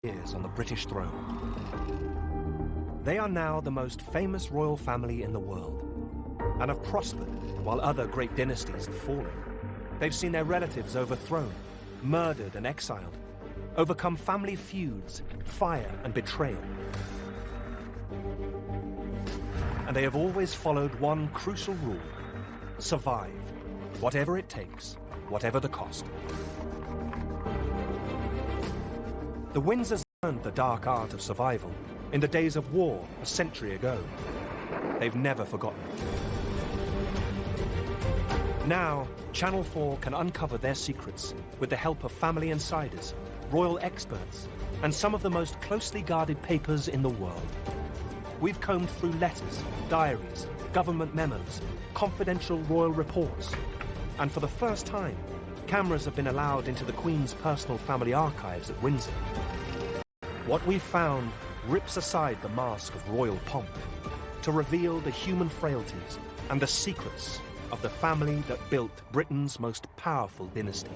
years on the British throne. They are now the most famous royal family in the world and have prospered while other great dynasties have fallen. They've seen their relatives overthrown, murdered and exiled, overcome family feuds, fire and betrayal. And they have always followed one crucial rule: survive, whatever it takes, whatever the cost. The Windsors learned the dark art of survival in the days of war a century ago. They've never forgotten it. Now, Channel 4 can uncover their secrets with the help of family insiders, royal experts, and some of the most closely guarded papers in the world. We've combed through letters, diaries, government memos, confidential royal reports, and for the first time, cameras have been allowed into the Queen's personal family archives at Windsor. What we've found rips aside the mask of royal pomp to reveal the human frailties and the secrets of the family that built Britain's most powerful dynasty.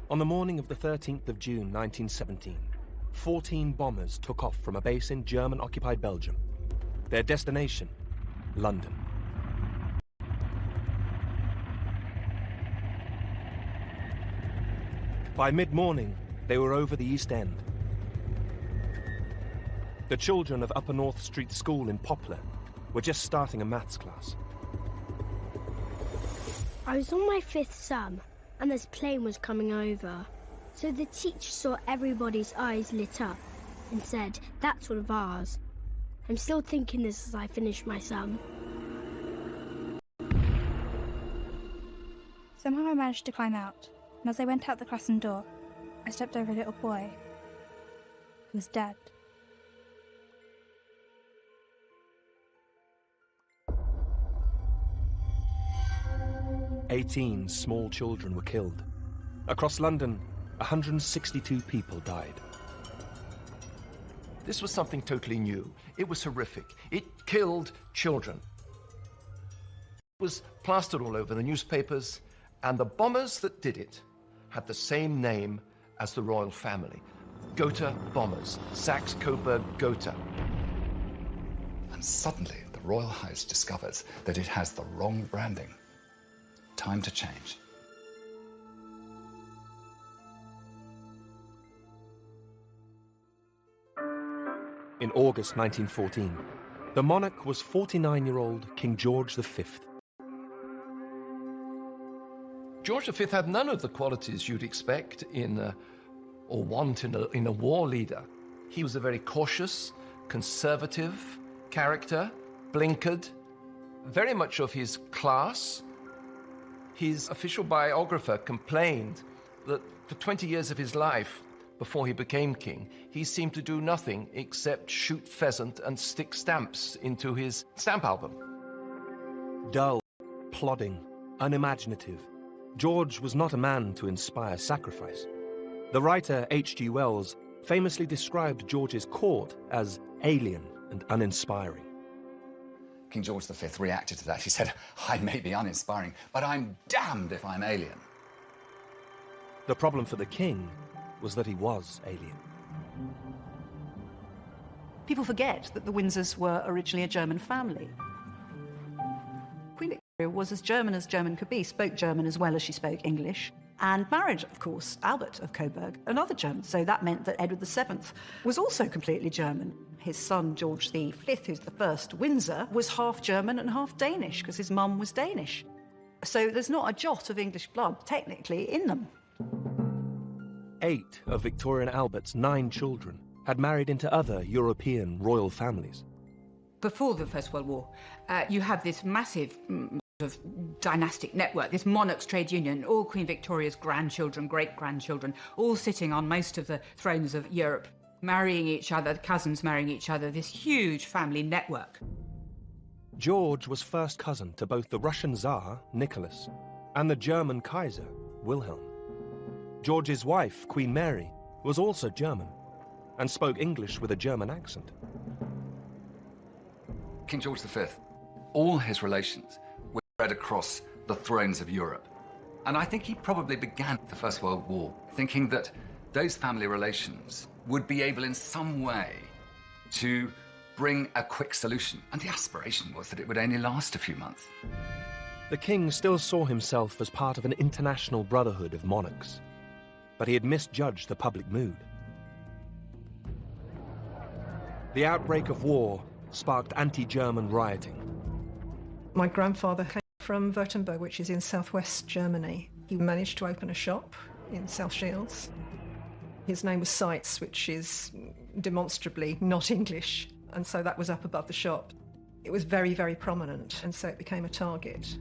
On the morning of the 13th of June 1917, 14 bombers took off from a base in German-occupied Belgium. Their destination, London. By mid-morning, they were over the East End. The children of Upper North Street School in Poplar were just starting a maths class. I was on my 5th sum, and this plane was coming over. So the teacher saw everybody's eyes lit up and said, "That's one of ours." I'm still thinking this as I finish my sum. Somehow I managed to climb out, and as I went out the classroom door, I stepped over a little boy who was dead. "18 small children were killed. Across London, 162 people died. This was something totally new. It was horrific. It killed children. It was plastered all over the newspapers, and the bombers that did it had the same name as the royal family. Gotha bombers. Saxe-Coburg Gotha. And suddenly, the royal house discovers that it has the wrong branding. Time to change. In August 1914, the monarch was 49-year-old King George V. George V had none of the qualities you'd expect or want in a war leader. He was a very cautious, conservative character, blinkered, very much of his class. His official biographer complained that for 20 years of his life, before he became king, he seemed to do nothing except shoot pheasant and stick stamps into his stamp album. Dull, plodding, unimaginative, George was not a man to inspire sacrifice. The writer H.G. Wells famously described George's court as alien and uninspiring. King George V reacted to that. He said, "I may be uninspiring, but I'm damned if I'm alien." The problem for the king was that he was alien. People forget that the Windsors were originally a German family. Queen Victoria was as German could be, spoke German as well as she spoke English, and married, of course, Albert of Coburg, another German. So that meant that Edward VII was also completely German. His son, George V, who's the first Windsor, was half German and half Danish, because his mum was Danish. So there's not a jot of English blood, technically, in them. 8 of Victoria and Albert's 9 children had married into other European royal families. Before the First World War, you have this massive of dynastic network, this monarchs' trade union, all Queen Victoria's grandchildren, great-grandchildren, all sitting on most of the thrones of Europe, marrying each other, cousins marrying each other, this huge family network. George was first cousin to both the Russian Tsar, Nicholas, and the German Kaiser, Wilhelm. George's wife, Queen Mary, was also German and spoke English with a German accent. King George V, all his relations spread across the thrones of Europe. And I think he probably began the First World War thinking that those family relations would be able in some way to bring a quick solution. And the aspiration was that it would only last a few months. The king still saw himself as part of an international brotherhood of monarchs, but he had misjudged the public mood. The outbreak of war sparked anti-German rioting. My grandfather came from Württemberg, which is in southwest Germany. He managed to open a shop in South Shields. His name was Seitz, which is demonstrably not English, and so that was up above the shop. It was very, very prominent, and so it became a target.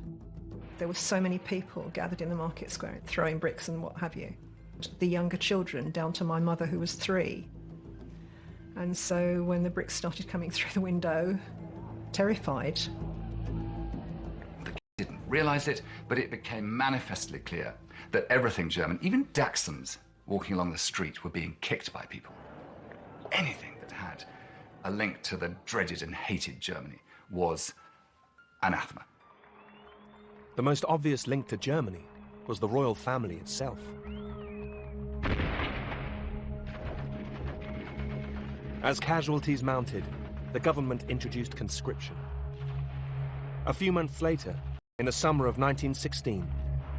There were so many people gathered in the market square, throwing bricks and what have you. The younger children, down to my mother, who was 3. And so when the bricks started coming through the window, terrified. The king didn't realise it, but it became manifestly clear that everything German, even Dachshunds walking along the street, were being kicked by people. Anything that had a link to the dreaded and hated Germany was anathema. The most obvious link to Germany was the royal family itself. As casualties mounted, the government introduced conscription. A few months later, in the summer of 1916,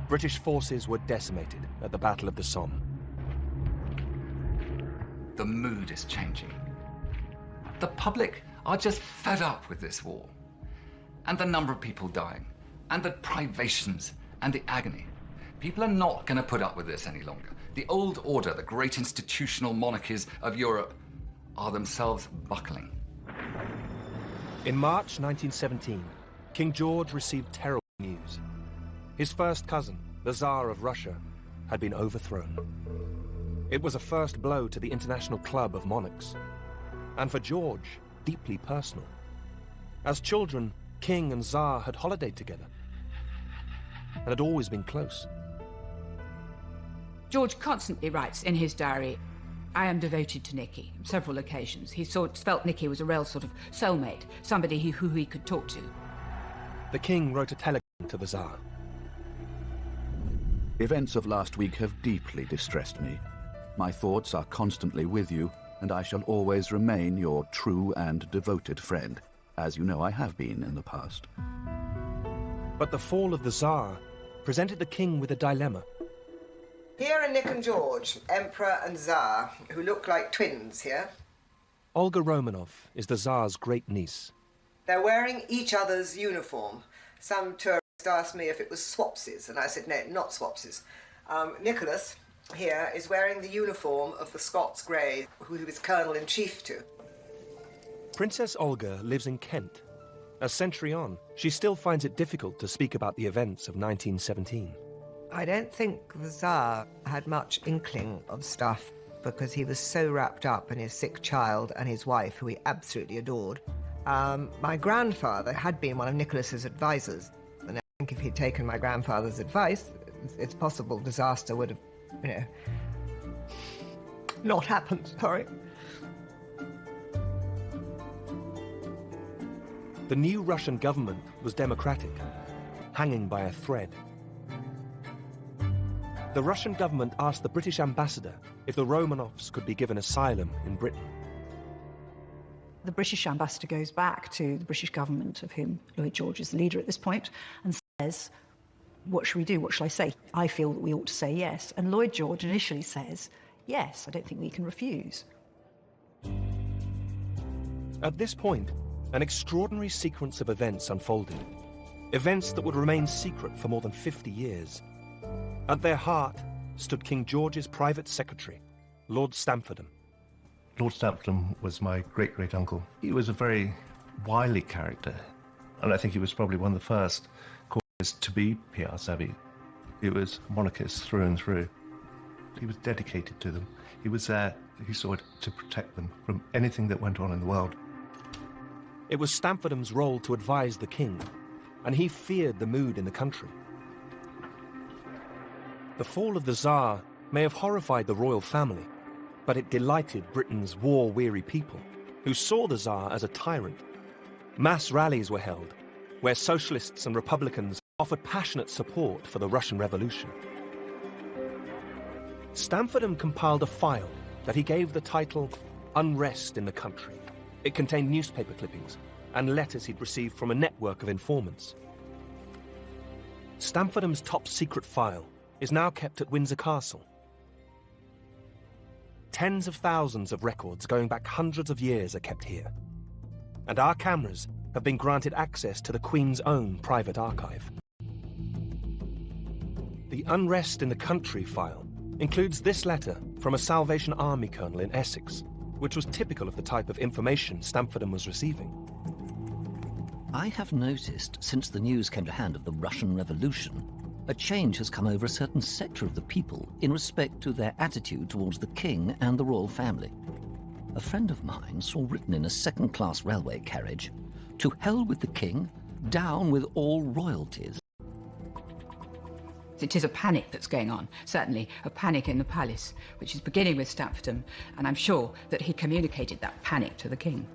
British forces were decimated at the Battle of the Somme. The mood is changing. The public are just fed up with this war, and the number of people dying, and the privations, and the agony. People are not going to put up with this any longer. The old order, the great institutional monarchies of Europe, are themselves buckling. In March 1917, King George received terrible news. His first cousin, the Tsar of Russia, had been overthrown. It was a first blow to the international club of monarchs, and for George, deeply personal. As children, King and Tsar had holidayed together, and had always been close. George constantly writes in his diary, "I am devoted to Nicky," on several occasions. He felt Nicky was a real sort of soulmate, somebody who he could talk to. The king wrote a telegram to the Tsar. Events of last week have deeply distressed me. My thoughts are constantly with you, and I shall always remain your true and devoted friend, as you know I have been in the past. But the fall of the Tsar presented the king with a dilemma. Here are Nick and George, Emperor and Tsar, who look like twins here. Olga Romanov is the Tsar's great niece. They're wearing each other's uniform. Some tourist asked me if it was swapsies, and I said, no, not swapsies. Nicholas, here, is wearing the uniform of the Scots Greys, who he was Colonel-in-Chief to. Princess Olga lives in Kent. A century on, she still finds it difficult to speak about the events of 1917. I don't think the Tsar had much inkling of stuff because he was so wrapped up in his sick child and his wife, who he absolutely adored. My grandfather had been one of Nicholas's advisors, and I think if he'd taken my grandfather's advice, it's possible disaster would have, not happened, sorry. The new Russian government was democratic, hanging by a thread. The Russian government asked the British ambassador if the Romanovs could be given asylum in Britain. The British ambassador goes back to the British government, of whom Lloyd George is the leader at this point, and says, what should we do? What shall I say? I feel that we ought to say yes. And Lloyd George initially says, yes, I don't think we can refuse. At this point, an extraordinary sequence of events unfolded. Events that would remain secret for more than 50 years. At their heart stood King George's private secretary, Lord Stamfordham. Lord Stamfordham was my great-great-uncle. He was a very wily character, and I think he was probably one of the first courtiers to be PR savvy. He was monarchist through and through. He was dedicated to them. He was there, he saw it, to protect them from anything that went on in the world. It was Stamfordham's role to advise the king, and he feared the mood in the country. The fall of the Tsar may have horrified the royal family, but it delighted Britain's war-weary people, who saw the Tsar as a tyrant. Mass rallies were held, where socialists and republicans offered passionate support for the Russian Revolution. Stamfordham compiled a file that he gave the title Unrest in the Country. It contained newspaper clippings and letters he'd received from a network of informants. Stamfordham's top-secret file is now kept at Windsor Castle. Tens of thousands of records going back hundreds of years are kept here. And our cameras have been granted access to the Queen's own private archive. The Unrest in the Country file includes this letter from a Salvation Army colonel in Essex, which was typical of the type of information Stamfordham was receiving. I have noticed, since the news came to hand of the Russian Revolution, a change has come over a certain sector of the people in respect to their attitude towards the king and the royal family. A friend of mine saw written in a second-class railway carriage, "To hell with the king, down with all royalties." It is a panic that's going on, certainly a panic in the palace, which is beginning with Stamfordham, and I'm sure that he communicated that panic to the king.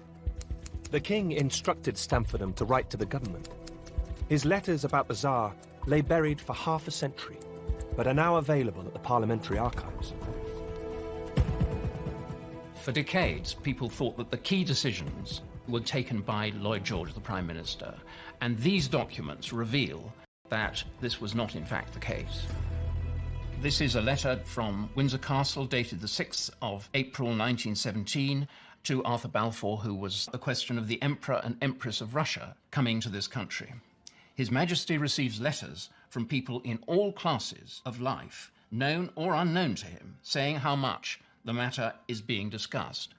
The king instructed Stamfordham to write to the government. His letters about the Tsar lay buried for half a century, but are now available at the Parliamentary Archives. For decades, people thought that the key decisions were taken by Lloyd George, the Prime Minister, and these documents reveal that this was not in fact the case. This is a letter from Windsor Castle dated the 6th of April 1917 to Arthur Balfour, who was the question of the Emperor and Empress of Russia coming to this country. His Majesty receives letters from people in all classes of life, known or unknown to him, saying how much the matter is being discussed.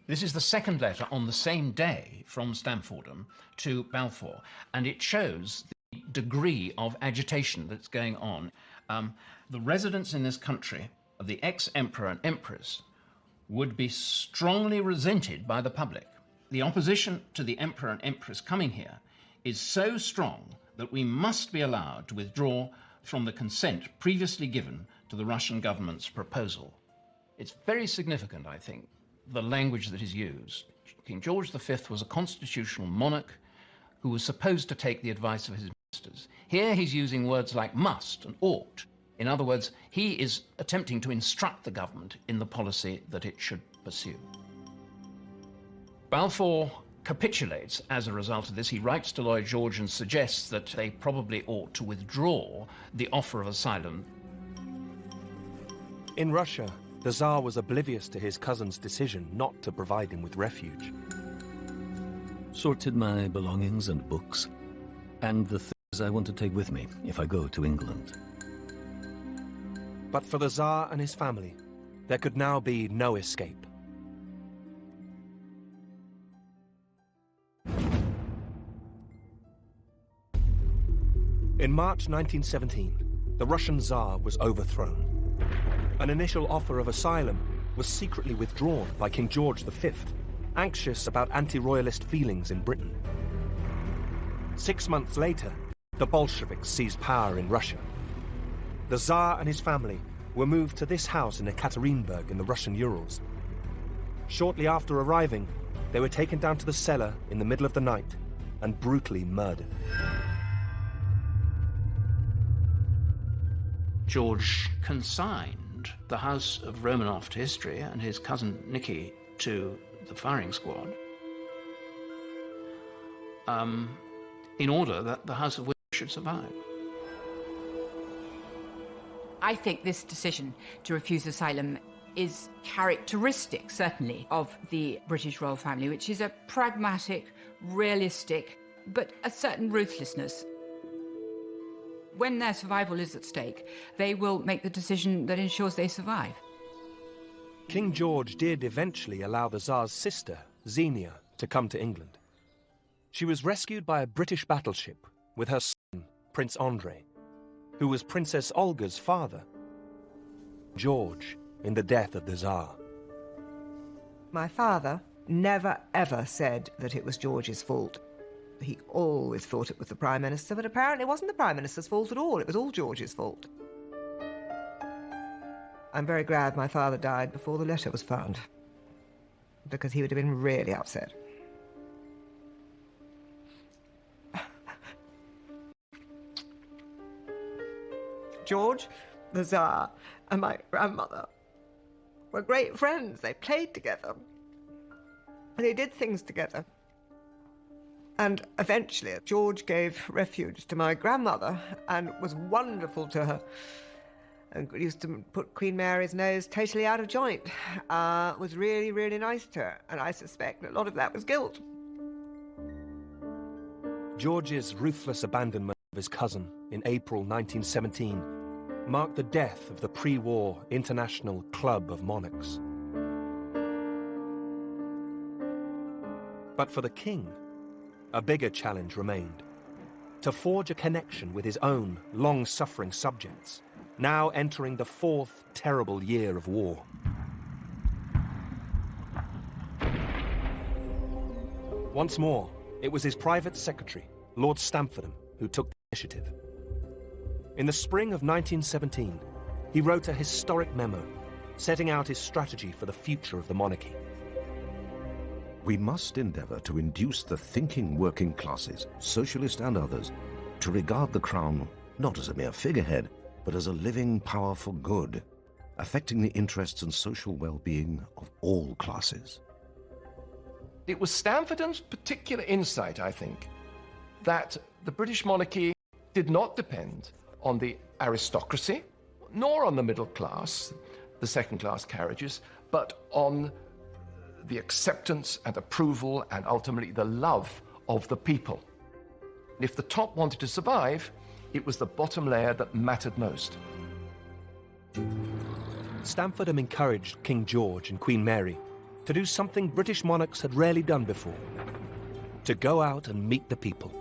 This is the second letter on the same day from Stamfordham to Balfour, and it shows the degree of agitation that's going on. The residents in this country of the ex-emperor and empress would be strongly resented by the public. The opposition to the emperor and empress coming here is so strong that we must be allowed to withdraw from the consent previously given to the Russian government's proposal. It's very significant, I think, the language that is used. King George V was a constitutional monarch who was supposed to take the advice of his ministers. Here he's using words like must and ought. In other words, he is attempting to instruct the government in the policy that it should pursue. Balfour capitulates as a result of this. He writes to Lloyd George and suggests that they probably ought to withdraw the offer of asylum. In Russia, the Tsar was oblivious to his cousin's decision not to provide him with refuge. Sorted my belongings and books, and the things I want to take with me if I go to England. But for the Tsar and his family, there could now be no escape. In March 1917, the Russian Tsar was overthrown. An initial offer of asylum was secretly withdrawn by King George V, anxious about anti-royalist feelings in Britain. 6 months later, the Bolsheviks seized power in Russia. The Tsar and his family were moved to this house in Ekaterinburg in the Russian Urals. Shortly after arriving, they were taken down to the cellar in the middle of the night and brutally murdered. George consigned the house of Romanov to history and his cousin Nicky to the firing squad in order that the House of Windsor should survive. I think this decision to refuse asylum is characteristic, certainly, of the British royal family, which is a pragmatic, realistic, but a certain ruthlessness. When their survival is at stake, they will make the decision that ensures they survive. King George did eventually allow the Tsar's sister, Xenia, to come to England. She was rescued by a British battleship with her son, Prince Andrei, who was Princess Olga's father, George, in the death of the Tsar. My father never, ever said that it was George's fault. He always thought it was the Prime Minister, but apparently it wasn't the Prime Minister's fault at all. It was all George's fault. I'm very glad my father died before the letter was found, because he would have been really upset. George, the Tsar, and my grandmother were great friends. They played together. They did things together. And eventually, George gave refuge to my grandmother and was wonderful to her. And used to put Queen Mary's nose totally out of joint. Was really, really nice to her. And I suspect a lot of that was guilt. George's ruthless abandonment of his cousin in April 1917 marked the death of the pre-war International Club of Monarchs. But for the king, a bigger challenge remained: to forge a connection with his own long-suffering subjects, now entering the fourth terrible year of war. Once more, it was his private secretary, Lord Stamfordham, who took the initiative. In the spring of 1917, he wrote a historic memo, setting out his strategy for the future of the monarchy. We must endeavour to induce the thinking working classes, socialist and others, to regard the crown not as a mere figurehead, but as a living power for good, affecting the interests and social well-being of all classes. It was Stamfordham's particular insight, I think, that the British monarchy did not depend on the aristocracy, nor on the middle class, the second-class carriages, but on the acceptance and approval and ultimately the love of the people. If the top wanted to survive, it was the bottom layer that mattered most. Stamfordham encouraged King George and Queen Mary to do something British monarchs had rarely done before: to go out and meet the people.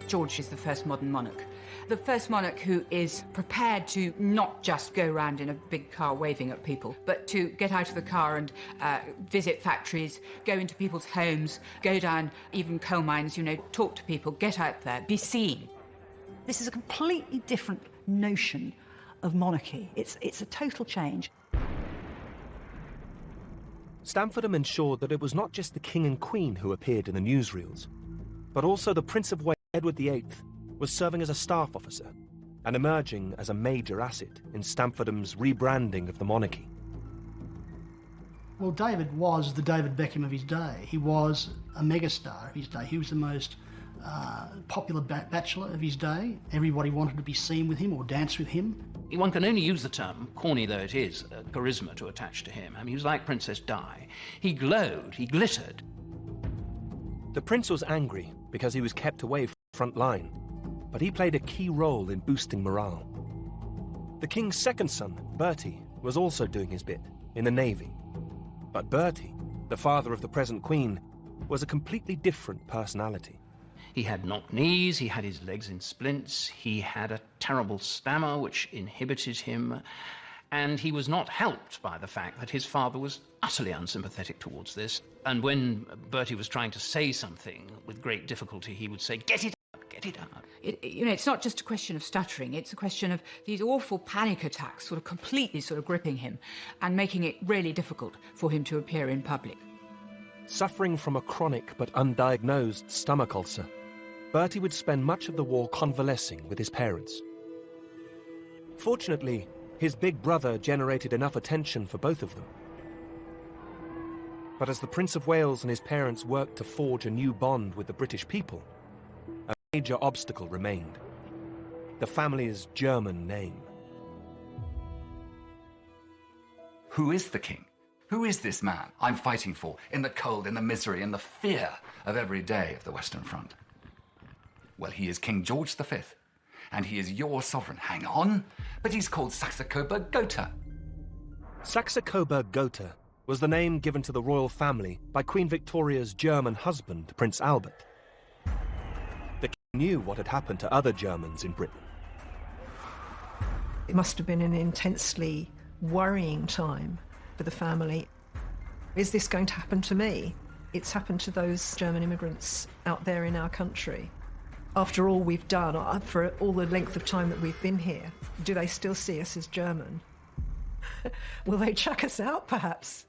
George is the first modern monarch. The first monarch who is prepared to not just go around in a big car waving at people, but to get out of the car and visit factories, go into people's homes, go down even coal mines, talk to people, get out there, be seen. This is a completely different notion of monarchy. It's a total change. Stamfordham ensured that it was not just the King and Queen who appeared in the newsreels, but also the Prince of Wales, Edward VIII, was serving as a staff officer and emerging as a major asset in Stamfordham's rebranding of the monarchy. Well, David was the David Beckham of his day. He was a megastar of his day. He was the most popular bachelor of his day. Everybody wanted to be seen with him or dance with him. One can only use the term, corny though it is, charisma to attach to him. I mean, he was like Princess Di. He glowed, he glittered. The prince was angry because he was kept away from the front line, but he played a key role in boosting morale. The king's second son, Bertie, was also doing his bit in the navy. But Bertie, the father of the present queen, was a completely different personality. He had knocked knees, he had his legs in splints, he had a terrible stammer which inhibited him, and he was not helped by the fact that his father was utterly unsympathetic towards this. And when Bertie was trying to say something with great difficulty, he would say, "Get it out, get it out." It's not just a question of stuttering, it's a question of these awful panic attacks sort of completely gripping him and making it really difficult for him to appear in public. Suffering from a chronic but undiagnosed stomach ulcer, Bertie would spend much of the war convalescing with his parents. Fortunately, his big brother generated enough attention for both of them. But as the Prince of Wales and his parents worked to forge a new bond with the British people, a major obstacle remained: the family's German name. Who is the king? Who is this man I'm fighting for in the cold, in the misery, in the fear of every day of the Western Front? Well, he is King George V, and he is your sovereign. Hang on, but he's called Saxe-Coburg-Gotha. Saxe-Coburg-Gotha was the name given to the royal family by Queen Victoria's German husband, Prince Albert. The king knew what had happened to other Germans in Britain. It must have been an intensely worrying time for the family. Is this going to happen to me? It's happened to those German immigrants out there in our country. After all we've done, for all the length of time that we've been here, do they still see us as German? Will they chuck us out, perhaps?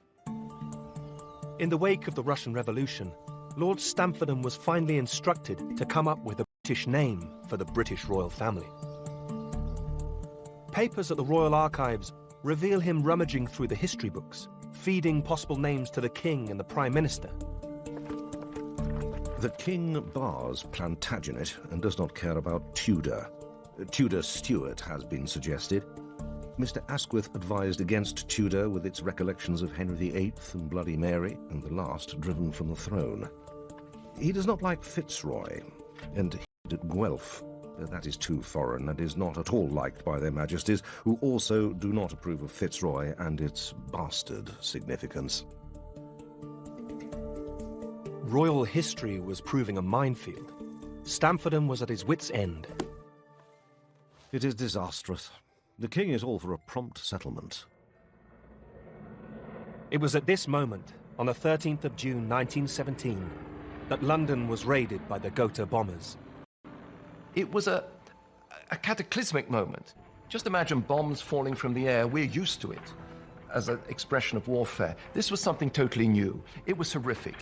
In the wake of the Russian Revolution, Lord Stamfordham was finally instructed to come up with a British name for the British royal family. Papers at the Royal Archives reveal him rummaging through the history books, feeding possible names to the King and the Prime Minister. The King bars Plantagenet and does not care about Tudor. Tudor Stuart has been suggested. Mr. Asquith advised against Tudor with its recollections of Henry VIII and Bloody Mary, and the last driven from the throne. He does not like Fitzroy, and he at Guelph. That is too foreign and is not at all liked by their majesties, who also do not approve of Fitzroy and its bastard significance. Royal history was proving a minefield. Stamfordham was at his wit's end. It is disastrous. The King is all for a prompt settlement. It was at this moment, on the 13th of June 1917, that London was raided by the Gotha bombers. It was a cataclysmic moment. Just imagine bombs falling from the air. We're used to it as an expression of warfare. This was something totally new. It was horrific.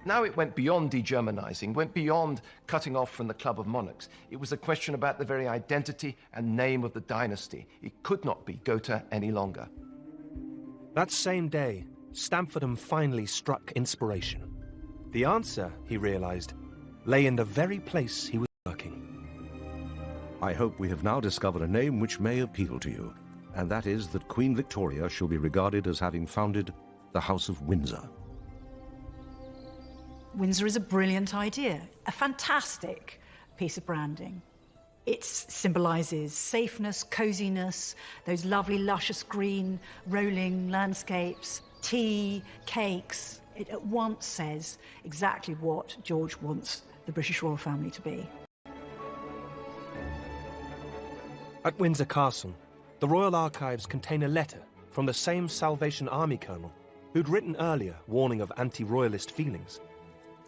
Now it went beyond degermanizing, went beyond cutting off from the Club of Monarchs. It was a question about the very identity and name of the dynasty. It could not be Gotha any longer. That same day, Stamfordham finally struck inspiration. The answer, he realized, lay in the very place he was working. I hope we have now discovered a name which may appeal to you, and that is that Queen Victoria shall be regarded as having founded the House of Windsor. Windsor is a brilliant idea, a fantastic piece of branding. It symbolises safeness, coziness, those lovely luscious green rolling landscapes, tea, cakes. It at once says exactly what George wants the British royal family to be. At Windsor Castle, the Royal Archives contain a letter from the same Salvation Army colonel who'd written earlier warning of anti-royalist feelings.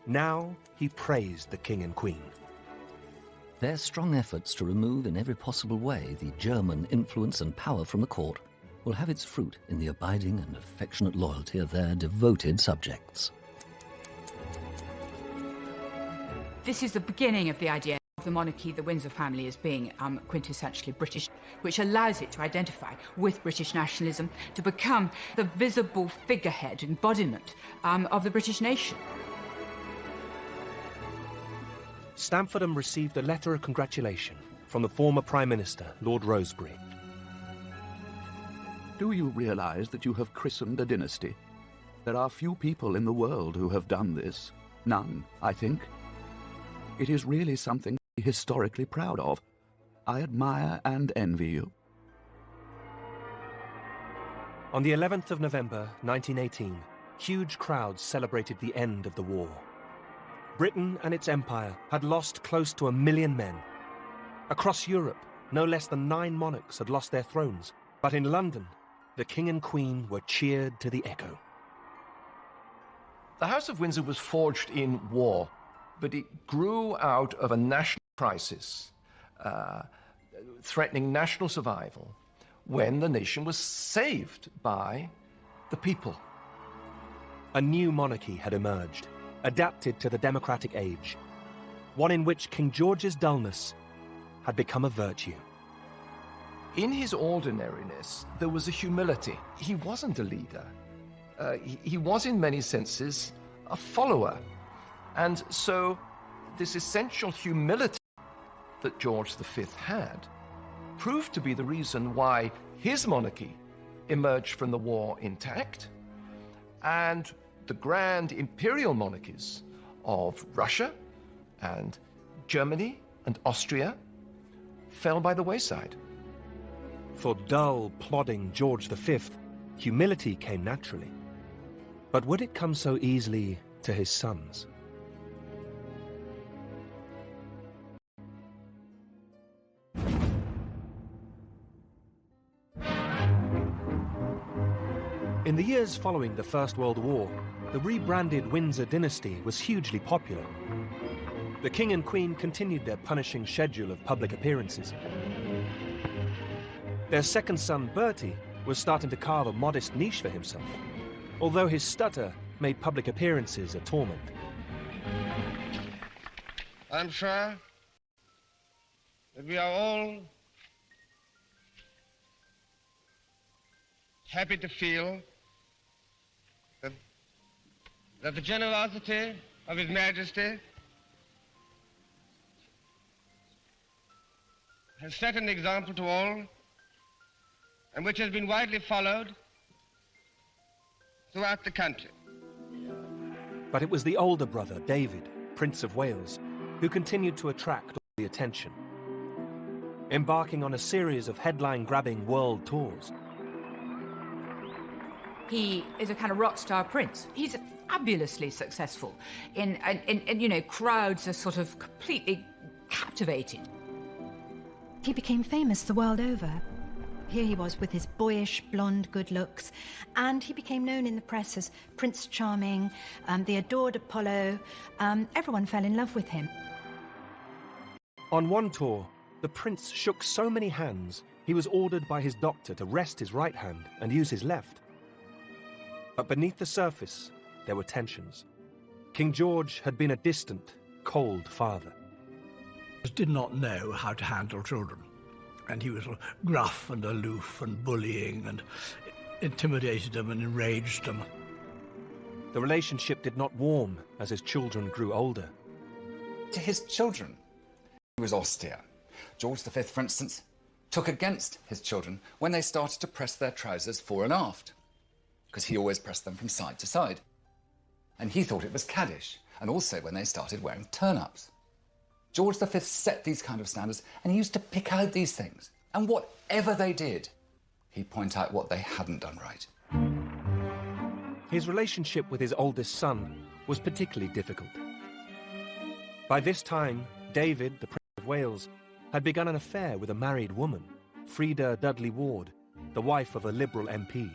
Now he praised the King and Queen. Their strong efforts to remove in every possible way the German influence and power from the court will have its fruit in the abiding and affectionate loyalty of their devoted subjects. This is the beginning of the idea of the monarchy, the Windsor family, as being quintessentially British, which allows it to identify with British nationalism, to become the visible figurehead, embodiment of the British nation. Stamfordham received a letter of congratulation from the former Prime Minister, Lord Rosebery. Do you realize that you have christened a dynasty? There are few people in the world who have done this. None, I think. It is really something to be historically proud of. I admire and envy you. On the 11th of November, 1918, huge crowds celebrated the end of the war. Britain and its empire had lost close to 1 million men. Across Europe, no less than 9 monarchs had lost their thrones. But in London, the King and Queen were cheered to the echo. The House of Windsor was forged in war, but it grew out of a national crisis, threatening national survival, when the nation was saved by the people. A new monarchy had emerged, adapted to the democratic age, one in which King George's dullness had become a virtue. In his ordinariness, there was a humility. He wasn't a leader. He was, in many senses, a follower. And so, this essential humility that George V had proved to be the reason why his monarchy emerged from the war intact, and the grand imperial monarchies of Russia and Germany and Austria fell by the wayside. For dull, plodding George V, humility came naturally. But would it come so easily to his sons? In the years following the First World War, the rebranded Windsor dynasty was hugely popular. The King and Queen continued their punishing schedule of public appearances. Their second son, Bertie, was starting to carve a modest niche for himself, although his stutter made public appearances a torment. I'm sure that we are all happy to feel that the generosity of His Majesty has set an example to all, and which has been widely followed throughout the country. But it was the older brother, David, Prince of Wales, who continued to attract all the attention, embarking on a series of headline-grabbing world tours. He is a kind of rock star prince. He's fabulously successful. In you know, crowds are sort of completely captivated. He became famous the world over. Here he was with his boyish, blonde good looks, and he became known in the press as Prince Charming, the adored Apollo. Everyone fell in love with him. On one tour, the prince shook so many hands, he was ordered by his doctor to rest his right hand and use his left. But beneath the surface, there were tensions. King George had been a distant, cold father. He did not know how to handle children, and he was gruff and aloof and bullying and intimidated them and enraged them. The relationship did not warm as his children grew older. To his children, he was austere. George V, for instance, took against his children when they started to press their trousers fore and aft, because he always pressed them from side to side. And he thought it was caddish, and also when they started wearing turn-ups. George V set these kind of standards, and he used to pick out these things. And whatever they did, he'd point out what they hadn't done right. His relationship with his oldest son was particularly difficult. By this time, David, the Prince of Wales, had begun an affair with a married woman, Freda Dudley Ward, the wife of a Liberal MP.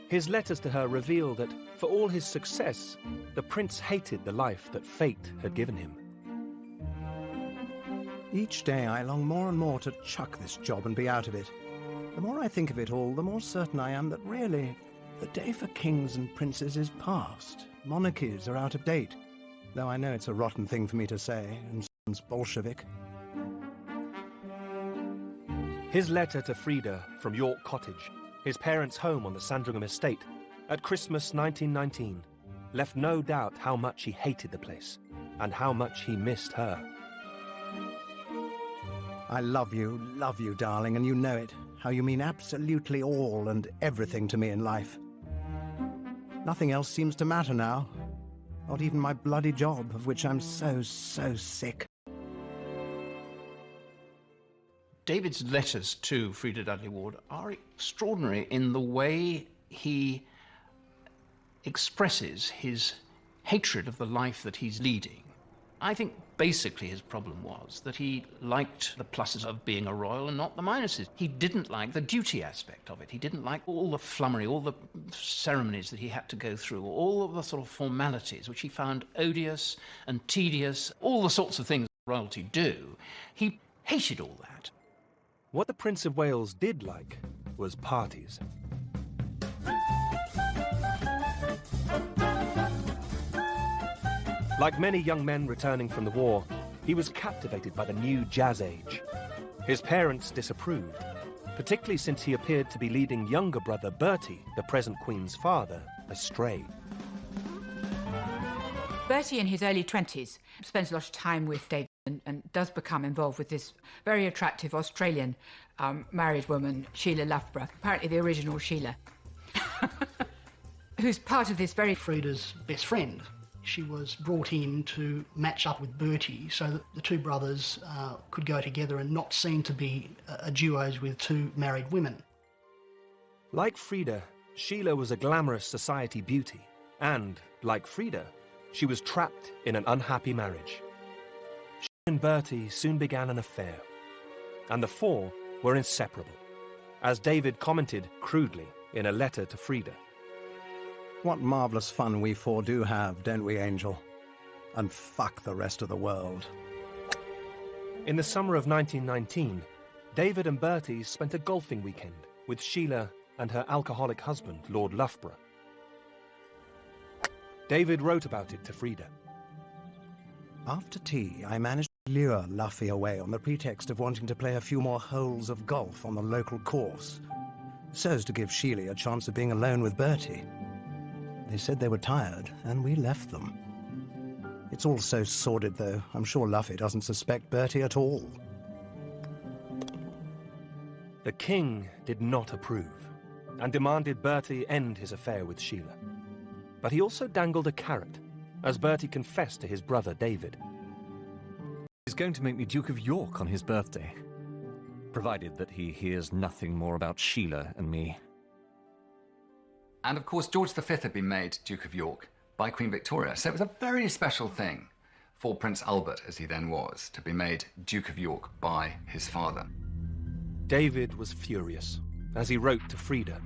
His letters to her reveal that, for all his success, the prince hated the life that fate had given him. Each day I long more and more to chuck this job and be out of it. The more I think of it all, the more certain I am that really, the day for kings and princes is past. Monarchies are out of date. Though I know it's a rotten thing for me to say, and sounds Bolshevik. His letter to Freda from York Cottage, his parents' home on the Sandringham estate, at Christmas 1919, left no doubt how much he hated the place, and how much he missed her. I love you, darling, and you know it. How you mean absolutely all and everything to me in life. Nothing else seems to matter now. Not even my bloody job, of which I'm so sick. David's letters to Freda Dudley Ward are extraordinary in the way he expresses his hatred of the life that he's leading. I think basically his problem was that he liked the pluses of being a royal and not the minuses. He didn't like the duty aspect of it. He didn't like all the flummery, all the ceremonies that he had to go through, all of the sort of formalities which he found odious and tedious, all the sorts of things royalty do. He hated all that. What the Prince of Wales did like was parties. Like many young men returning from the war, he was captivated by the new jazz age. His parents disapproved, particularly since he appeared to be leading younger brother Bertie, the present Queen's father, astray. Bertie, in his early 20s, spends a lot of time with David and does become involved with this very attractive Australian married woman, Sheila Loughborough, apparently the original Sheila, who's part of this very... Freda's best friend. She was brought in to match up with Bertie so that the two brothers could go together and not seem to be a duos with two married women. Like Freda, Sheila was a glamorous society beauty, and, like Freda, she was trapped in an unhappy marriage. She and Bertie soon began an affair, and the four were inseparable, as David commented crudely in a letter to Freda. What marvellous fun we four do have, don't we, Angel? And fuck the rest of the world. In the summer of 1919, David and Bertie spent a golfing weekend with Sheila and her alcoholic husband, Lord Loughborough. David wrote about it to Freda. After tea, I managed to lure Luffy away on the pretext of wanting to play a few more holes of golf on the local course. so as to give Sheila a chance of being alone with Bertie. They said they were tired, and we left them. It's all so sordid, though. I'm sure Luffy doesn't suspect Bertie at all. The king did not approve, and demanded Bertie end his affair with Sheila. But he also dangled a carrot, as Bertie confessed to his brother David. He's going to make me Duke of York on his birthday, provided that he hears nothing more about Sheila and me. And of course, George V had been made Duke of York by Queen Victoria, so it was a very special thing for Prince Albert, as he then was, to be made Duke of York by his father. David was furious, as he wrote to Frida.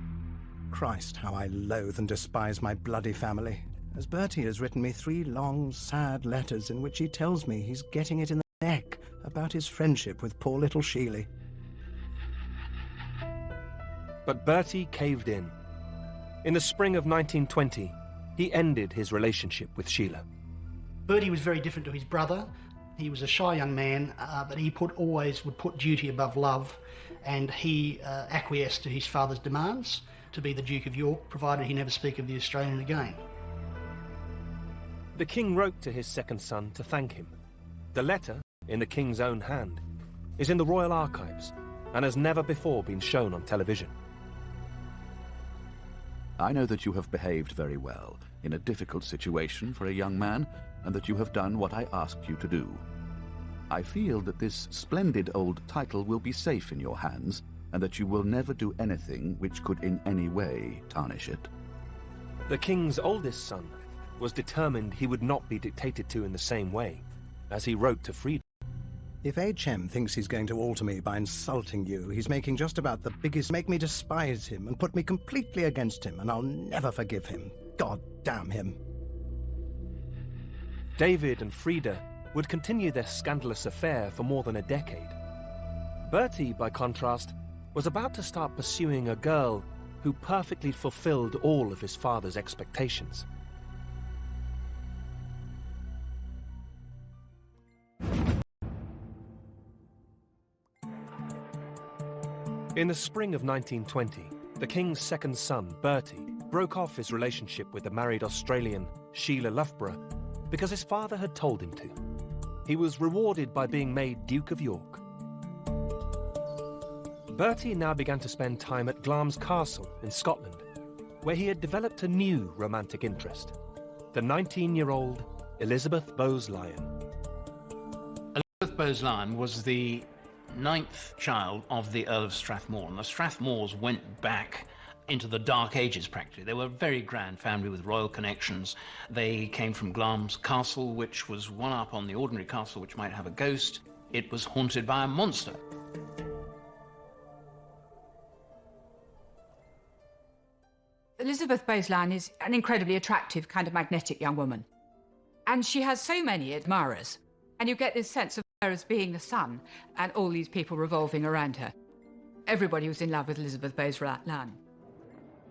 Christ, how I loathe and despise my bloody family, as Bertie has written me 3 long, sad letters in which he tells me he's getting it in the neck about his friendship with poor little Sheila. But Bertie caved in. In the spring of 1920, he ended his relationship with Sheila. Bertie was very different to his brother. He was a shy young man, but he always would put duty above love, and he acquiesced to his father's demands to be the Duke of York, provided he never speak of the Australian again. The king wrote to his second son to thank him. The letter, in the king's own hand, is in the royal archives and has never before been shown on television. I know that you have behaved very well in a difficult situation for a young man, and that you have done what I asked you to do. I feel that this splendid old title will be safe in your hands, and that you will never do anything which could in any way tarnish it. The king's oldest son was determined he would not be dictated to in the same way, as he wrote to Frida. If H.M. thinks he's going to alter me by insulting you, he's making just about the biggest make me despise him and put me completely against him, and I'll never forgive him. God damn him. David and Frida would continue their scandalous affair for more than a decade. Bertie, by contrast, was about to start pursuing a girl who perfectly fulfilled all of his father's expectations. In the spring of 1920, the king's second son, Bertie, broke off his relationship with the married Australian Sheila Loughborough because his father had told him to. He was rewarded by being made Duke of York. Bertie now began to spend time at Glamis Castle in Scotland, where he had developed a new romantic interest, the 19-year-old Elizabeth Bowes-Lyon. Elizabeth Bowes-Lyon was the 9th child of the Earl of Strathmore, and the Strathmores went back into the Dark Ages practically. They were a very grand family with royal connections. They came from Glamis Castle, which was one up on the ordinary castle, which might have a ghost. It was haunted by a monster. Elizabeth Bowes-Lyon is an incredibly attractive, kind of magnetic young woman. And she has so many admirers. And you get this sense of her as being the sun, and all these people revolving around her. Everybody was in love with Elizabeth Bowes-Lyon.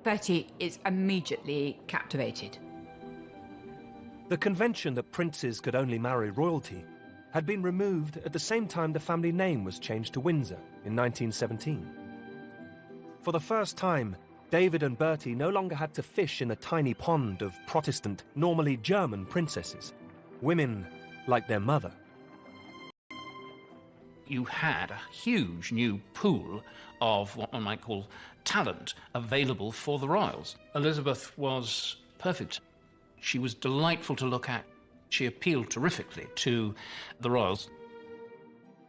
Bertie is immediately captivated. The convention that princes could only marry royalty had been removed at the same time the family name was changed to Windsor in 1917. For the first time, David and Bertie no longer had to fish in the tiny pond of Protestant, normally German princesses, women like their mother. You had a huge new pool of what one might call talent available for the royals. Elizabeth was perfect. She was delightful to look at. She appealed terrifically to the royals.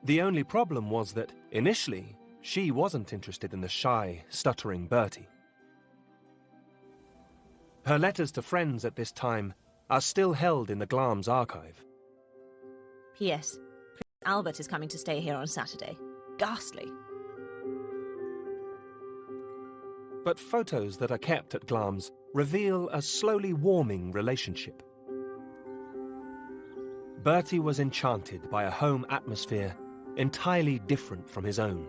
The only problem was that, initially, she wasn't interested in the shy, stuttering Bertie. Her letters to friends at this time are still held in the Glamis archive. P.S. Prince Albert is coming to stay here on Saturday. Ghastly. But photos that are kept at Glamis reveal a slowly warming relationship. Bertie was enchanted by a home atmosphere entirely different from his own.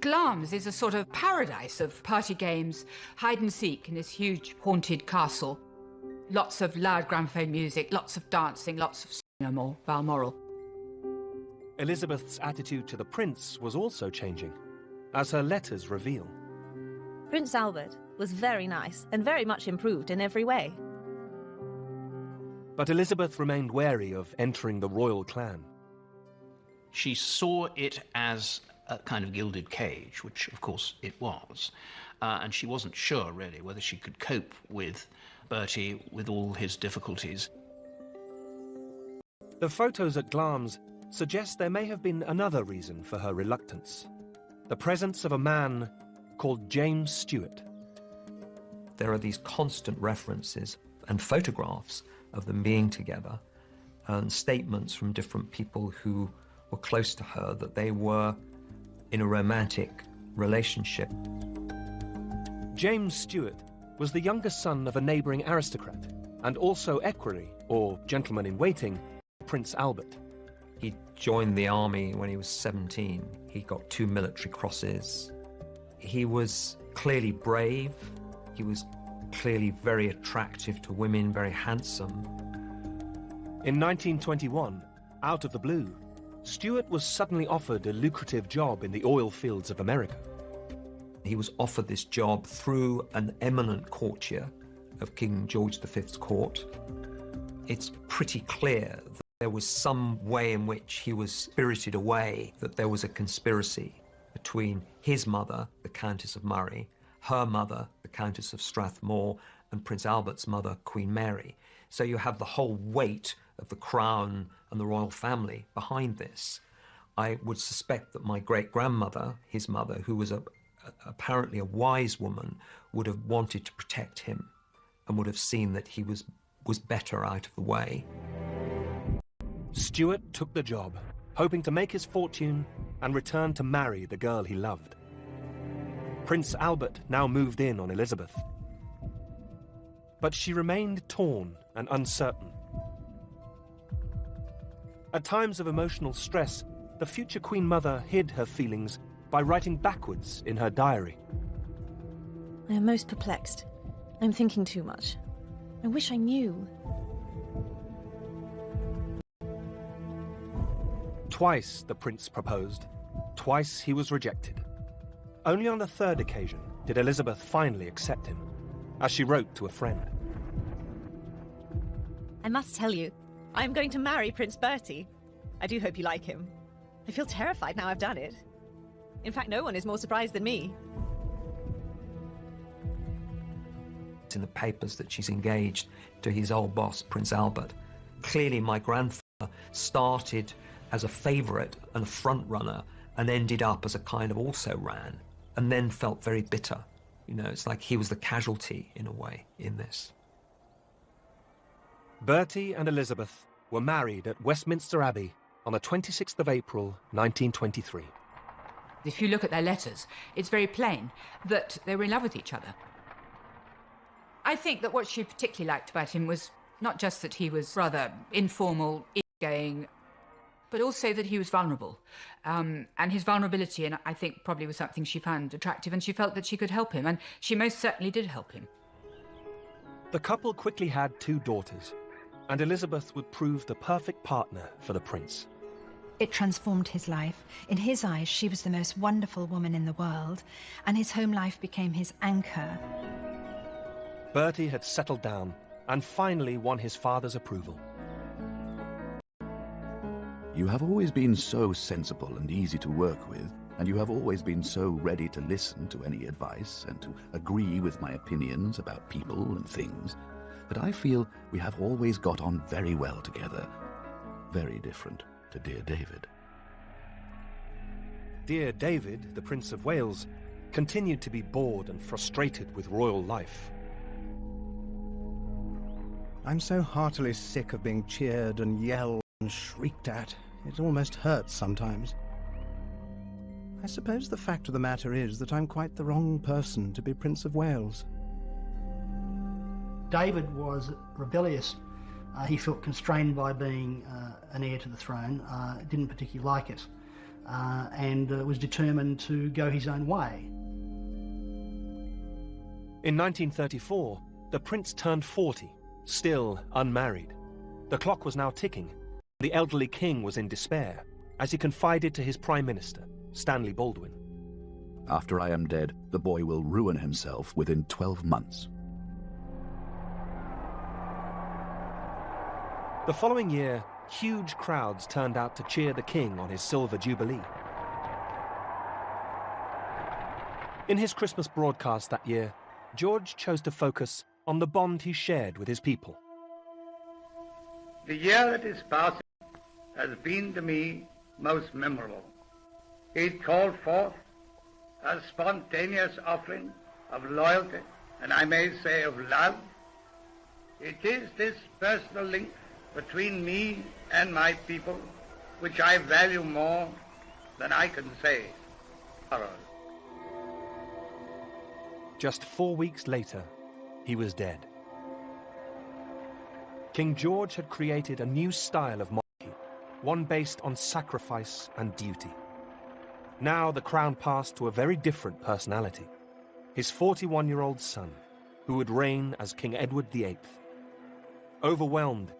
Glamis is a sort of paradise of party games, hide and seek in this huge haunted castle. Lots of loud gramophone music, lots of dancing, lots of Balmoral. Elizabeth's attitude to the prince was also changing, as her letters reveal. Prince Albert was very nice and very much improved in every way. But Elizabeth remained wary of entering the royal clan. She saw it as a kind of gilded cage, which of course it was, and she wasn't sure really whether she could cope with Bertie with all his difficulties. The photos at Glamis suggest there may have been another reason for her reluctance: the presence of a man called James Stewart. There are these constant references and photographs of them being together, and statements from different people who were close to her that they were in a romantic relationship. James Stewart was the youngest son of a neighbouring aristocrat, and also equerry, or gentleman-in-waiting, Prince Albert. He joined the army when he was 17. He got 2 military crosses. He was clearly brave. He was clearly very attractive to women, very handsome. In 1921, out of the blue, Stewart was suddenly offered a lucrative job in the oil fields of America. He was offered this job through an eminent courtier of King George V's court. It's pretty clear that there was some way in which he was spirited away, that there was a conspiracy between his mother, the Countess of Murray, her mother, the Countess of Strathmore, and Prince Albert's mother, Queen Mary. So you have the whole weight of the crown and the royal family behind this. I would suspect that my great-grandmother, his mother, who was apparently a wise woman, would have wanted to protect him and would have seen that he was better out of the way. Stewart took the job, hoping to make his fortune and return to marry the girl he loved. Prince Albert now moved in on Elizabeth. But she remained torn and uncertain. At times of emotional stress, the future Queen Mother hid her feelings by writing backwards in her diary. I am most perplexed. I'm thinking too much. I wish I knew. Twice the prince proposed. Twice he was rejected. Only on the third occasion did Elizabeth finally accept him, as she wrote to a friend. I must tell you, I am going to marry Prince Bertie. I do hope you like him. I feel terrified now I've done it. In fact, no one is more surprised than me. It's in the papers that she's engaged to his old boss, Prince Albert. Clearly, my grandfather started as a favourite and a front-runner and ended up as a kind of also-ran, and then felt very bitter. You know, it's like he was the casualty, in a way, in this. Bertie and Elizabeth were married at Westminster Abbey on the 26th of April, 1923. If you look at their letters, it's very plain that they were in love with each other. I think that what she particularly liked about him was not just that he was rather informal, easygoing, but also that he was vulnerable. And his vulnerability, and I think probably was something she found attractive, and she felt that she could help him, and she most certainly did help him. The couple quickly had 2 daughters, and Elizabeth would prove the perfect partner for the prince. It transformed his life. In his eyes, she was the most wonderful woman in the world, and his home life became his anchor. Bertie had settled down and finally won his father's approval. You have always been so sensible and easy to work with, and you have always been so ready to listen to any advice and to agree with my opinions about people and things, that I feel we have always got on very well together. Very different to dear David. Dear David, the Prince of Wales, continued to be bored and frustrated with royal life. I'm so heartily sick of being cheered and yelled and shrieked at. It almost hurts sometimes. I suppose the fact of the matter is that I'm quite the wrong person to be Prince of Wales. David was rebellious. He felt constrained by being an heir to the throne, didn't particularly like it, and was determined to go his own way. In 1934, the prince turned 40, still unmarried. The clock was now ticking. The elderly king was in despair, as he confided to his Prime Minister, Stanley Baldwin. After I am dead, the boy will ruin himself within 12 months. The following year, huge crowds turned out to cheer the king on his silver jubilee. In his Christmas broadcast that year, George chose to focus on the bond he shared with his people. The year that is passing has been to me most memorable. It called forth a spontaneous offering of loyalty, and I may say of love. It is this personal link between me and my people which I value more than I can say. Just 4 weeks later, he was dead. King George had created a new style of monarchy, one based on sacrifice and duty. Now the crown passed to a very different personality, his 41-year-old son, who would reign as King Edward VIII. Overwhelmed,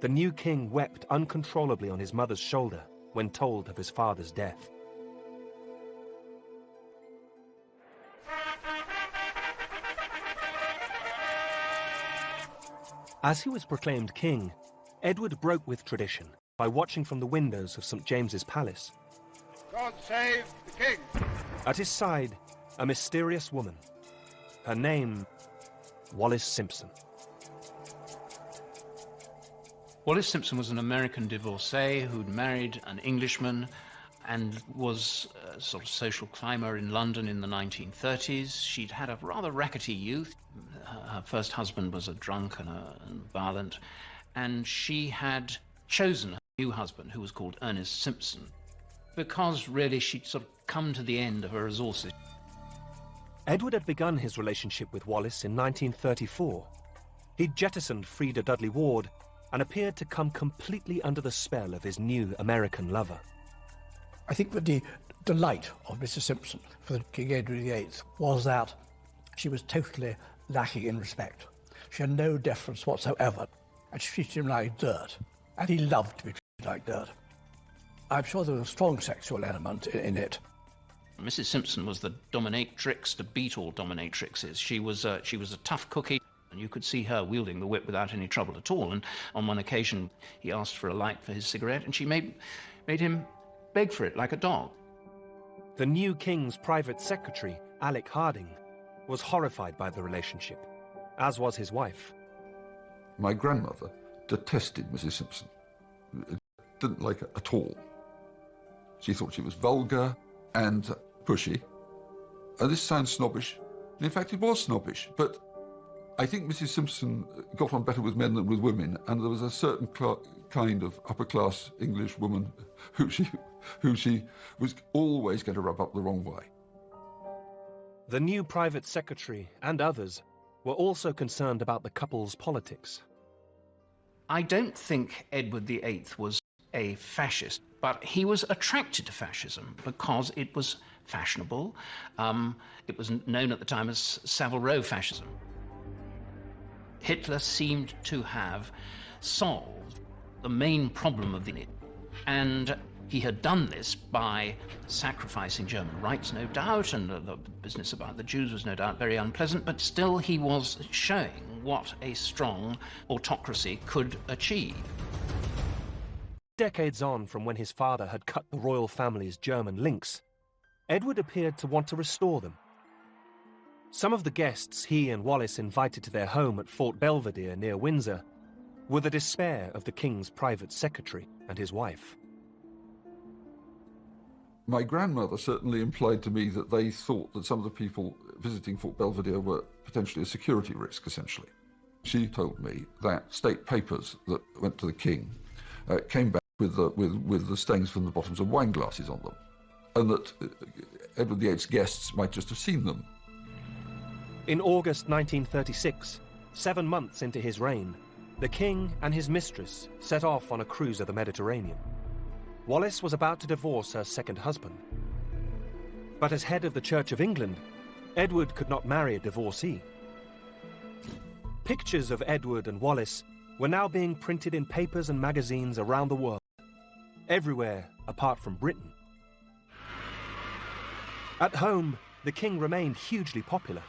the new king wept uncontrollably on his mother's shoulder when told of his father's death. As he was proclaimed king, Edward broke with tradition by watching from the windows of St. James's Palace. God save the king! At his side, a mysterious woman. Her name, Wallis Simpson. Wallis Simpson was an American divorcee who'd married an Englishman and was a sort of social climber in London in the 1930s. She'd had a rather rackety youth. Her first husband was a drunk and violent, and she had chosen her new husband, who was called Ernest Simpson, because really she'd sort of come to the end of her resources. Edward had begun his relationship with Wallis in 1934. He'd jettisoned Freda Dudley Ward and appeared to come completely under the spell of his new American lover. I think that the delight of Mrs. Simpson for King Edward VIII was that she was totally lacking in respect. She had no deference whatsoever, and she treated him like dirt, and he loved to be treated like dirt. I'm sure there was a strong sexual element in it. Mrs. Simpson was the dominatrix to beat all dominatrixes. She was a tough cookie, and you could see her wielding the whip without any trouble at all. And on one occasion, he asked for a light for his cigarette, and she made him beg for it like a dog. The new king's private secretary, Alec Harding, was horrified by the relationship, as was his wife. My grandmother detested Mrs. Simpson. Didn't like her at all. She thought she was vulgar and pushy. And this sounds snobbish. In fact, it was snobbish. But I think Mrs. Simpson got on better with men than with women, and there was a certain kind of upper-class English woman who she was always going to rub up the wrong way. The new private secretary and others were also concerned about the couple's politics. I don't think Edward VIII was a fascist, but he was attracted to fascism because it was fashionable. It was known at the time as Savile Row fascism. Hitler seemed to have solved the main problem of the... and he had done this by sacrificing German rights, no doubt, and the business about the Jews was no doubt very unpleasant, but still he was showing what a strong autocracy could achieve. Decades on from when his father had cut the royal family's German links, Edward appeared to want to restore them. Some of the guests he and Wallis invited to their home at Fort Belvedere near Windsor were the despair of the king's private secretary and his wife. My grandmother certainly implied to me that they thought that some of the people visiting Fort Belvedere were potentially a security risk, essentially. She told me that state papers that went to the king came back with the stains from the bottoms of wine glasses on them, and that Edward VIII's guests might just have seen them. In August 1936, 7 months into his reign, the king and his mistress set off on a cruise of the Mediterranean. Wallis was about to divorce her second husband. But as head of the Church of England, Edward could not marry a divorcee. Pictures of Edward and Wallis were now being printed in papers and magazines around the world, everywhere apart from Britain. At home, the king remained hugely popular.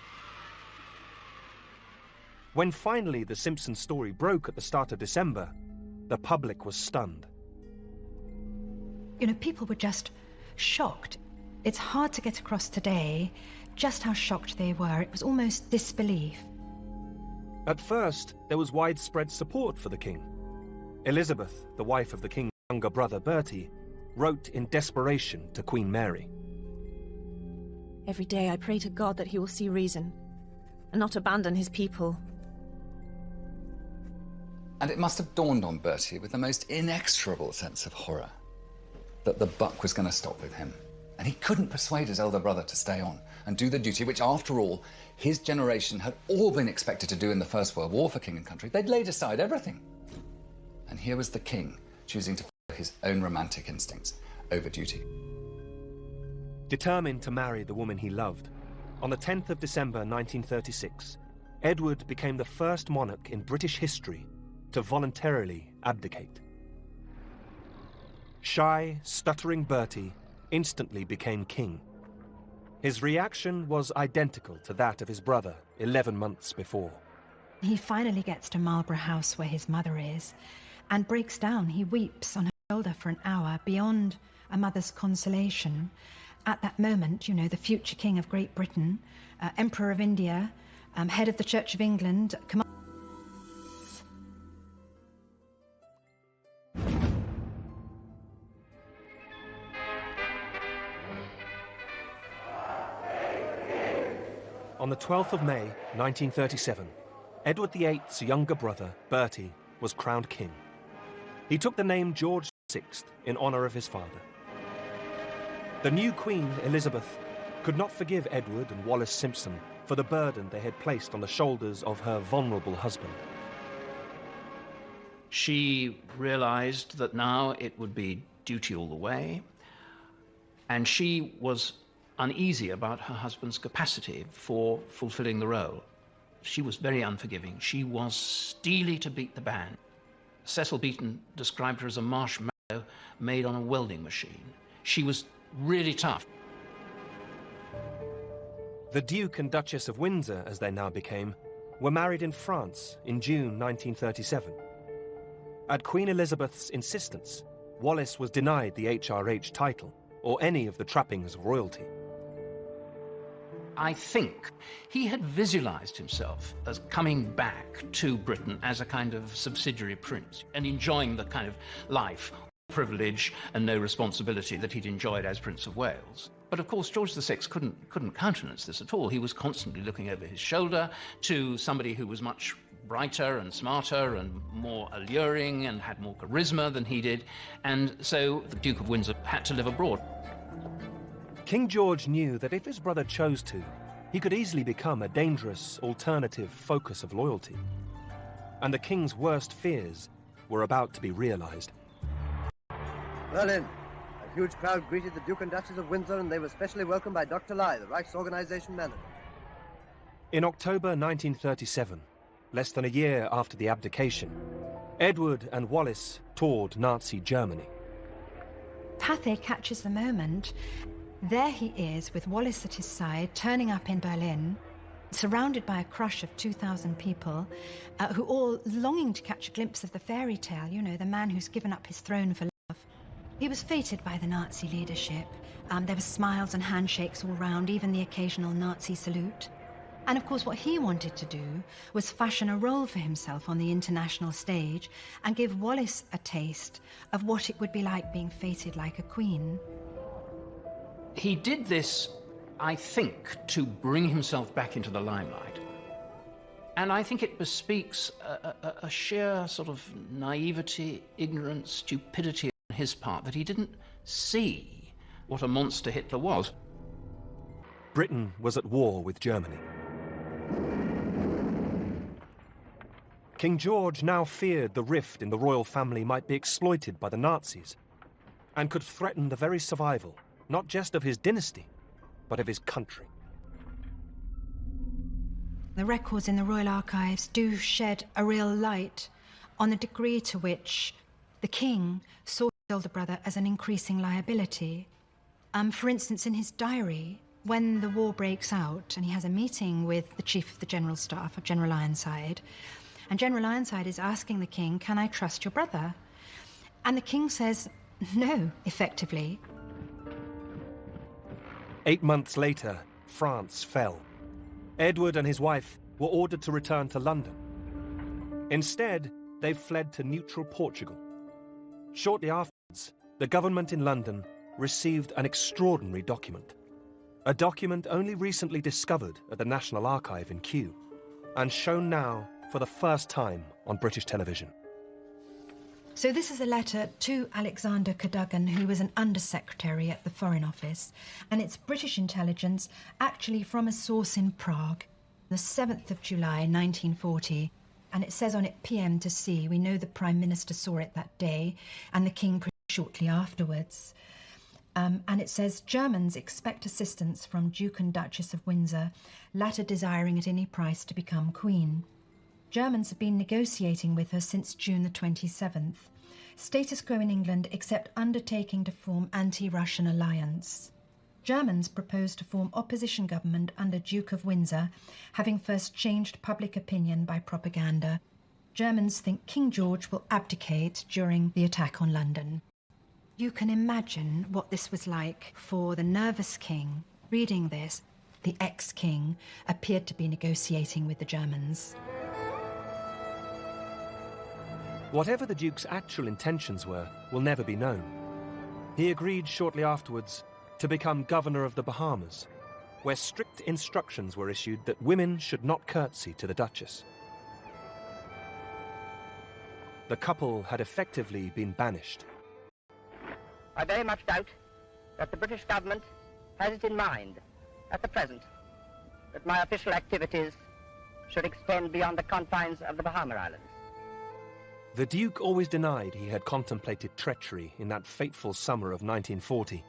When finally the Simpsons story broke at the start of December, the public was stunned. You know, people were just shocked. It's hard to get across today just how shocked they were. It was almost disbelief. At first, there was widespread support for the king. Elizabeth, the wife of the king's younger brother Bertie, wrote in desperation to Queen Mary. Every day I pray to God that he will see reason and not abandon his people. And it must have dawned on Bertie with the most inexorable sense of horror that the buck was going to stop with him. And he couldn't persuade his elder brother to stay on and do the duty which, after all, his generation had all been expected to do in the First World War for king and country. They'd laid aside everything. And here was the king choosing to follow his own romantic instincts over duty. Determined to marry the woman he loved, on the 10th of December 1936, Edward became the first monarch in British history to voluntarily abdicate. Shy, stuttering Bertie instantly became king. His reaction was identical to that of his brother 11 months before. He finally gets to Marlborough House where his mother is and breaks down. He weeps on her shoulder for an hour beyond a mother's consolation. At that moment, you know, the future king of Great Britain, Emperor of India, head of the Church of England, On the 12th of May, 1937, Edward VIII's younger brother, Bertie, was crowned king. He took the name George VI in honour of his father. The new Queen, Elizabeth, could not forgive Edward and Wallis Simpson for the burden they had placed on the shoulders of her vulnerable husband. She realized that now it would be duty all the way, and she was uneasy about her husband's capacity for fulfilling the role. She was very unforgiving. She was steely to beat the band. Cecil Beaton described her as a marshmallow made on a welding machine. She was really tough. The Duke and Duchess of Windsor, as they now became, were married in France in June 1937. At Queen Elizabeth's insistence, Wallis was denied the HRH title or any of the trappings of royalty. I think he had visualized himself as coming back to Britain as a kind of subsidiary prince and enjoying the kind of life, privilege and no responsibility that he'd enjoyed as Prince of Wales. But of course George VI couldn't countenance this at all. He was constantly looking over his shoulder to somebody who was much brighter and smarter and more alluring and had more charisma than he did, and so the Duke of Windsor had to live abroad. King George knew that if his brother chose to, he could easily become a dangerous alternative focus of loyalty. And the king's worst fears were about to be realized. Berlin. A huge crowd greeted the Duke and Duchess of Windsor, and they were specially welcomed by Dr. Lai, the Reichsorganisation manager. In October 1937, less than a year after the abdication, Edward and Wallis toured Nazi Germany. Pathé catches the moment. There he is, with Wallis at his side, turning up in Berlin, surrounded by a crush of 2,000 people, who all longing to catch a glimpse of the fairy tale, you know, the man who's given up his throne for love. He was feted by the Nazi leadership. There were smiles and handshakes all round, even the occasional Nazi salute. And of course what he wanted to do was fashion a role for himself on the international stage and give Wallis a taste of what it would be like being feted like a queen. He did this, I think, to bring himself back into the limelight. And I think it bespeaks a sheer sort of naivety, ignorance, stupidity on his part that he didn't see what a monster Hitler was. Britain was at war with Germany. King George now feared the rift in the royal family might be exploited by the Nazis and could threaten the very survival, not just of his dynasty, but of his country. The records in the Royal Archives do shed a real light on the degree to which the king saw his older brother as an increasing liability. For instance, in his diary, when the war breaks out and he has a meeting with the Chief of the General Staff, of General Ironside, and General Ironside is asking the king, "Can I trust your brother?" And the king says no, effectively. 8 months later, France fell. Edward and his wife were ordered to return to London. Instead, they fled to neutral Portugal. Shortly afterwards, the government in London received an extraordinary document. A document only recently discovered at the National Archive in Kew, and shown now for the first time on British television. So this is a letter to Alexander Cadogan, who was an undersecretary at the Foreign Office, and it's British intelligence, actually from a source in Prague, the 7th of July, 1940, and it says on it PM to C. We know the Prime Minister saw it that day, and the King pretty shortly afterwards. And it says, Germans expect assistance from Duke and Duchess of Windsor, latter desiring at any price to become Queen. Germans have been negotiating with her since June the 27th. Status quo in England except undertaking to form anti-Russian alliance. Germans propose to form opposition government under Duke of Windsor, having first changed public opinion by propaganda. Germans think King George will abdicate during the attack on London. You can imagine what this was like for the nervous king. Reading this, the ex-king appeared to be negotiating with the Germans. Whatever the Duke's actual intentions were will never be known. He agreed shortly afterwards to become governor of the Bahamas, where strict instructions were issued that women should not curtsy to the Duchess. The couple had effectively been banished. I very much doubt that the British government has it in mind, at the present, that my official activities should extend beyond the confines of the Bahama Islands. The Duke always denied he had contemplated treachery in that fateful summer of 1940.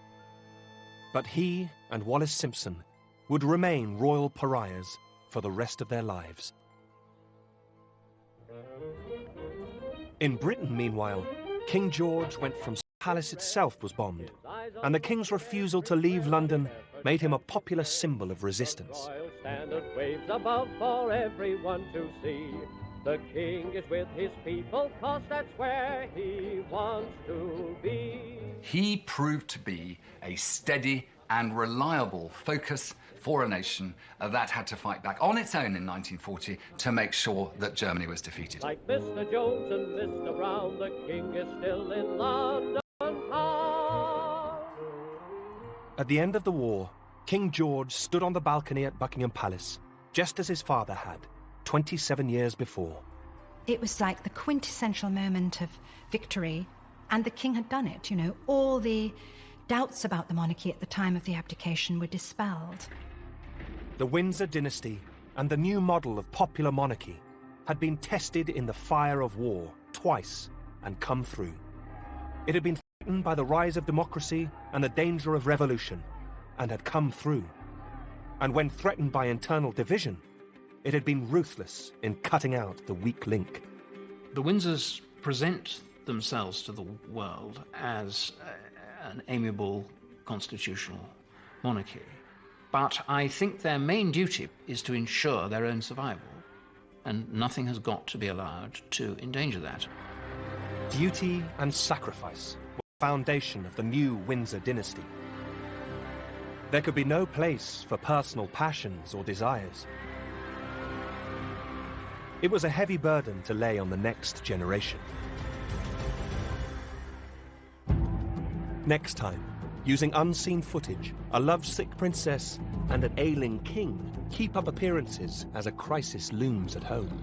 But he and Wallis Simpson would remain royal pariahs for the rest of their lives. In Britain, meanwhile, King George went from Palace itself was bombed, and the King's refusal to leave London made him a popular symbol of resistance. Royal standard waves above for everyone to see. The King is with his people, 'cause that's where he wants to be. He proved to be a steady and reliable focus for a nation that had to fight back on its own in 1940 to make sure that Germany was defeated. Like Mr. Jones and Mr. Brown, the King is still in London town. At the end of the war, King George stood on the balcony at Buckingham Palace, just as his father had, 27 years before. It was like the quintessential moment of victory, and the king had done it, you know. All the doubts about the monarchy at the time of the abdication were dispelled. The Windsor dynasty and the new model of popular monarchy had been tested in the fire of war twice and come through. It had been threatened by the rise of democracy and the danger of revolution, and had come through. And when threatened by internal division, it had been ruthless in cutting out the weak link. The Windsors present themselves to the world as an amiable constitutional monarchy. But I think their main duty is to ensure their own survival, and nothing has got to be allowed to endanger that. Duty and sacrifice were the foundation of the new Windsor dynasty. There could be no place for personal passions or desires. It was a heavy burden to lay on the next generation. Next time, using unseen footage, a lovesick princess and an ailing king keep up appearances as a crisis looms at home.